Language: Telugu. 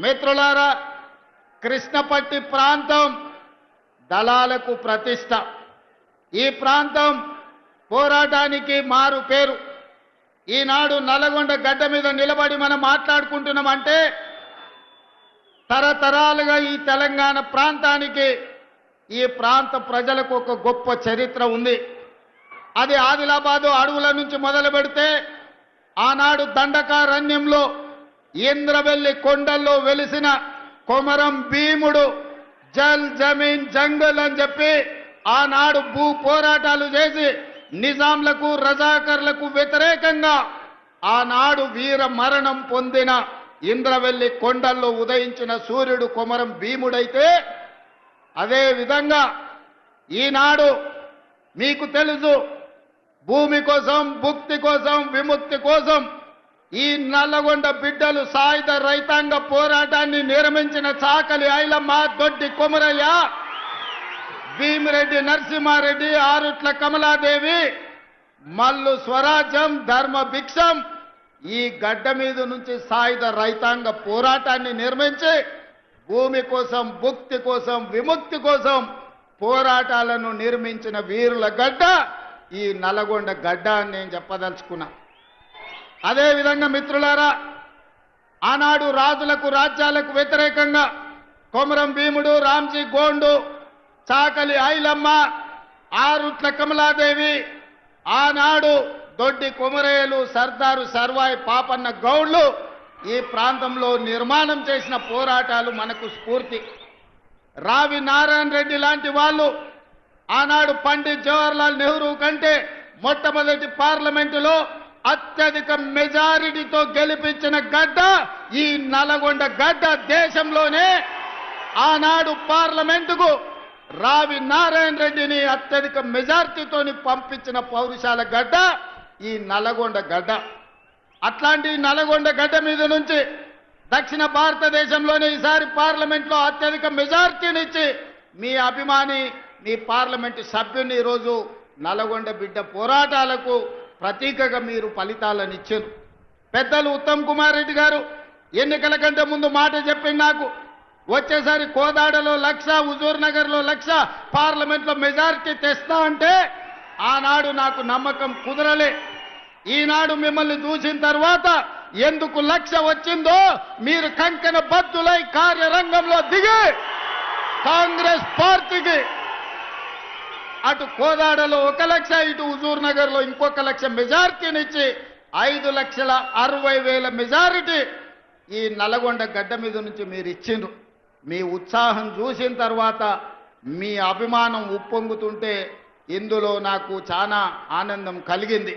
మిత్రులారా, కృష్ణపట్టి ప్రాంతం దళాలకు ప్రతిష్ట. ఈ ప్రాంతం పోరాటానికి మారు పేరు. ఈనాడు నల్లగొండ గడ్డ మీద నిలబడి మనం మాట్లాడుకుంటున్నామంటే తరతరాలుగా ఈ తెలంగాణ ప్రాంతానికి, ఈ ప్రాంత ప్రజలకు ఒక గొప్ప చరిత్ర ఉంది. అది ఆదిలాబాదు అడవుల నుంచి మొదలు పెడితే ఆనాడు దండకారణ్యంలో ఇంద్రవెల్లి కొండల్లో వెలిసిన కొమరం భీముడు జల్ జమీన్ జంగల్ అని చెప్పి ఆనాడు భూ పోరాటాలు చేసి నిజాంలకు రజాకర్లకు వ్యతిరేకంగా ఆనాడు వీర మరణం పొందిన ఇంద్రవెల్లి కొండల్లో ఉదయించిన సూర్యుడు కొమరం భీముడైతే, అదే విధంగా ఈనాడు మీకు తెలుసు, భూమి కోసం, భుక్తి కోసం, విముక్తి కోసం ఈ నల్లగొండ బిడ్డలు సాయుధ రైతాంగ పోరాటాన్ని నిర్మించిన చాకలి ఐలమ్మ, దొడ్డి కొమరయ్య, భీమిరెడ్డి నరసింహారెడ్డి, ఆరుట్ల కమలాదేవి, మల్లు స్వరాజ్యం, ధర్మ భిక్షం ఈ గడ్డ మీద నుంచి సాయుధ రైతాంగ పోరాటాన్ని నిర్మించి భూమి కోసం, భుక్తి కోసం, విముక్తి కోసం పోరాటాలను నిర్మించిన వీరుల గడ్డ ఈ నల్లగొండ గడ్డ అని నేను చెప్పదలుచుకున్నా. అదేవిధంగా మిత్రులారా, ఆనాడు రాజులకు రాజ్యాలకు వ్యతిరేకంగా కొమరం భీముడు, రామ్జీ గోండు, చాకలి ఐలమ్మ, ఆరుట్ల కమలాదేవి, ఆనాడు దొడ్డి కొమరయ్యలు, సర్దారు సర్వాయి పాపన్న గౌడ్లు ఈ ప్రాంతంలో నిర్మాణం చేసిన పోరాటాలు మనకు స్ఫూర్తి. రావి నారాయణ రెడ్డి లాంటి వాళ్ళు ఆనాడు పండిత్ జవహర్లాల్ నెహ్రూ కంటే మొట్టమొదటి పార్లమెంటులో అత్యధిక మెజారిటీతో గెలిపించిన గడ్డ ఈ నల్లగొండ గడ్డ. దేశంలోనే ఆనాడు పార్లమెంటుకు రావి నారాయణ రెడ్డిని అత్యధిక మెజారిటీతోని పంపించిన పౌరుషాల గడ్డ ఈ నల్లగొండ గడ్డ. అట్లాంటి నల్లగొండ గడ్డ మీద నుంచి దక్షిణ భారతదేశంలోనే ఈసారి పార్లమెంట్లో అత్యధిక మెజారిటీనిచ్చి మీ అభిమాని, మీ పార్లమెంటు సభ్యుని ఈరోజు నల్లగొండ బిడ్డ పోరాటాలకు ప్రతీకగా మీరు ఫలితాలను ఇచ్చారు. పెద్దలు ఉత్తమ్ కుమార్ రెడ్డి గారు ఎన్నికల కంటే ముందు మాట చెప్పింది నాకు, వచ్చేసారి కోదాడలో 1,00,000, హుజూర్ నగర్లో 1,00,000 పార్లమెంట్లో మెజారిటీ తెస్తా అంటే ఆనాడు నాకు నమ్మకం కుదరలే. ఈనాడు మిమ్మల్ని చూసిన తర్వాత ఎందుకు 1,00,000 వచ్చిందో మీరు కంకణ బద్దులై కార్యరంగంలో దిగి కాంగ్రెస్ పార్టీకి అటు కోదాడలో 1,00,000, ఇటు హుజూర్ నగర్లో ఇంకొక 1,00,000 మెజారిటీనిచ్చి 5,60,000 మెజారిటీ ఈ నల్లగొండ గడ్డ మీద నుంచి మీరు ఇచ్చిండ్రు. మీ ఉత్సాహం చూసిన తర్వాత, మీ అభిమానం ఉప్పొంగుతుంటే ఇందులో నాకు చాలా ఆనందం కలిగింది.